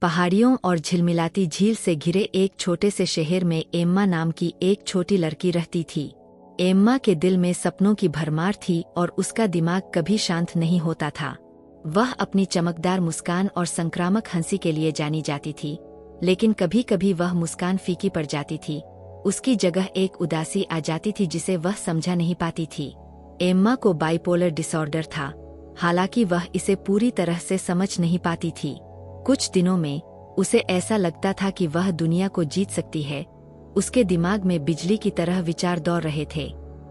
पहाड़ियों और झिलमिलाती झील से घिरे एक छोटे से शहर में एम्मा नाम की एक छोटी लड़की रहती थी। एम्मा के दिल में सपनों की भरमार थी और उसका दिमाग कभी शांत नहीं होता था। वह अपनी चमकदार मुस्कान और संक्रामक हंसी के लिए जानी जाती थी, लेकिन कभी कभी वह मुस्कान फीकी पड़ जाती थी। उसकी जगह एक उदासी आ जाती थी जिसे वह समझा नहीं पाती थी। एम्मा को बाइपोलर डिसऑर्डर था, हालांकि वह इसे पूरी तरह से समझ नहीं पाती थी। कुछ दिनों में उसे ऐसा लगता था कि वह दुनिया को जीत सकती है। उसके दिमाग में बिजली की तरह विचार दौड़ रहे थे।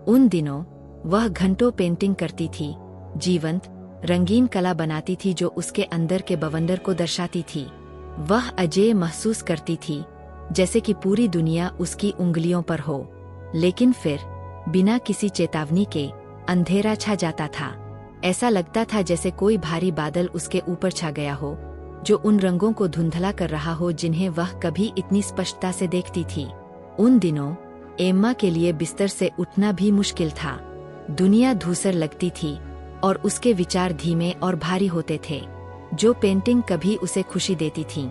उन दिनों वह घंटों पेंटिंग करती थी, जीवंत रंगीन कला बनाती थी जो उसके अंदर के बवंडर को दर्शाती थी। वह अजेय महसूस करती थी, जैसे कि पूरी दुनिया उसकी उंगलियों पर हो। लेकिन फिर बिना किसी चेतावनी के अंधेरा छा जाता था। ऐसा लगता था जैसे कोई भारी बादल उसके ऊपर छा गया हो, जो उन रंगों को धुंधला कर रहा हो जिन्हें वह कभी इतनी स्पष्टता से देखती थी। उन दिनों एम्मा के लिए बिस्तर से उठना भी मुश्किल था। दुनिया धूसर लगती थी और उसके विचार धीमे और भारी होते थे। जो पेंटिंग कभी उसे खुशी देती थी,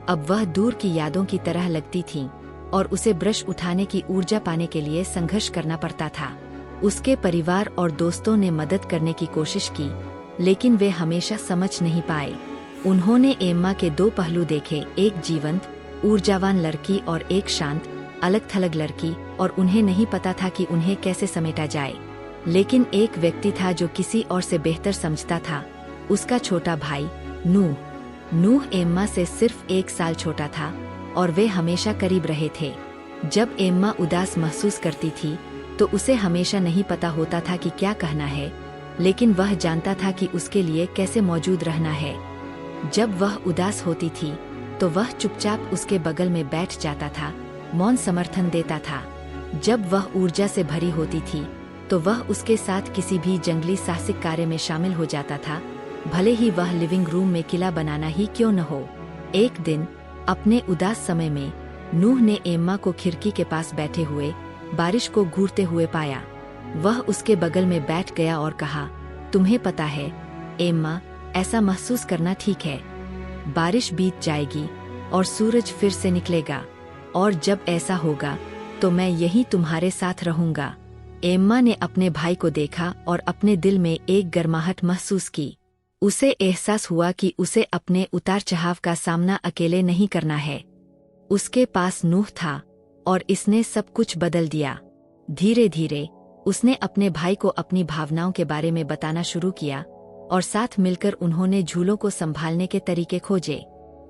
अब वह दूर की यादों की तरह लगती थी और उसे ब्रश उठाने की ऊर्जा पाने के लिए संघर्ष करना पड़ता था। उसके परिवार और दोस्तों ने मदद करने की कोशिश की, लेकिन वे हमेशा समझ नहीं पाए। उन्होंने एम्मा के दो पहलू देखे, एक जीवंत ऊर्जावान लड़की और एक शांत अलग थलग लड़की, और उन्हें नहीं पता था कि उन्हें कैसे समेटा जाए। लेकिन एक व्यक्ति था जो किसी और से बेहतर समझता था, उसका छोटा भाई नूह। नूह एम्मा से सिर्फ 1 साल छोटा था और वे हमेशा करीब रहे थे। जब एम्मा उदास महसूस करती थी तो उसे हमेशा नहीं पता होता था कि क्या कहना है, लेकिन वह जानता था कि उसके लिए कैसे मौजूद रहना है। जब वह उदास होती थी तो वह चुपचाप उसके बगल में बैठ जाता था, मौन समर्थन देता था। जब वह ऊर्जा से भरी होती थी तो वह उसके साथ किसी भी जंगली साहसिक कार्य में शामिल हो जाता था, भले ही वह लिविंग रूम में किला बनाना ही क्यों न हो। एक दिन अपने उदास समय में नूह ने एम्मा को खिड़की के पास बैठे हुए बारिश को घूरते हुए पाया। वह उसके बगल में बैठ गया और कहा, तुम्हें पता है एम्मा, ऐसा महसूस करना ठीक है। बारिश बीत जाएगी और सूरज फिर से निकलेगा, और जब ऐसा होगा तो मैं यहीं तुम्हारे साथ रहूंगा। एम्मा ने अपने भाई को देखा और अपने दिल में एक गर्माहट महसूस की। उसे एहसास हुआ कि उसे अपने उतार चढ़ाव का सामना अकेले नहीं करना है। उसके पास नूह था और इसने सब कुछ बदल दिया। धीरे धीरे उसने अपने भाई को अपनी भावनाओं के बारे में बताना शुरू किया और साथ मिलकर उन्होंने झूलों को संभालने के तरीके खोजे।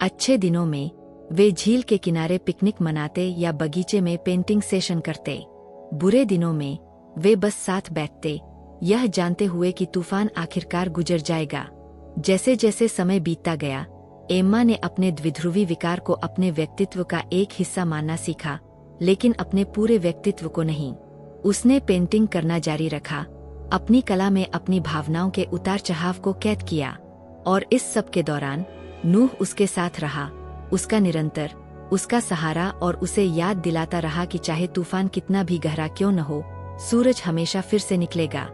अच्छे दिनों में वे झील के किनारे पिकनिक मनाते या बगीचे में पेंटिंग सेशन करते। बुरे दिनों में वे बस साथ बैठते, यह जानते हुए कि तूफान आखिरकार गुजर जाएगा। जैसे जैसे समय बीतता गया, एम्मा ने अपने द्विध्रुवी विकार को अपने व्यक्तित्व का एक हिस्सा मानना सीखा, लेकिन अपने पूरे व्यक्तित्व को नहीं। उसने पेंटिंग करना जारी रखा, अपनी कला में अपनी भावनाओं के उतार चढ़ाव को कैद किया, और इस सब के दौरान नूह उसके साथ रहा, उसका निरंतर, उसका सहारा, और उसे याद दिलाता रहा कि चाहे तूफान कितना भी गहरा क्यों न हो, सूरज हमेशा फिर से निकलेगा।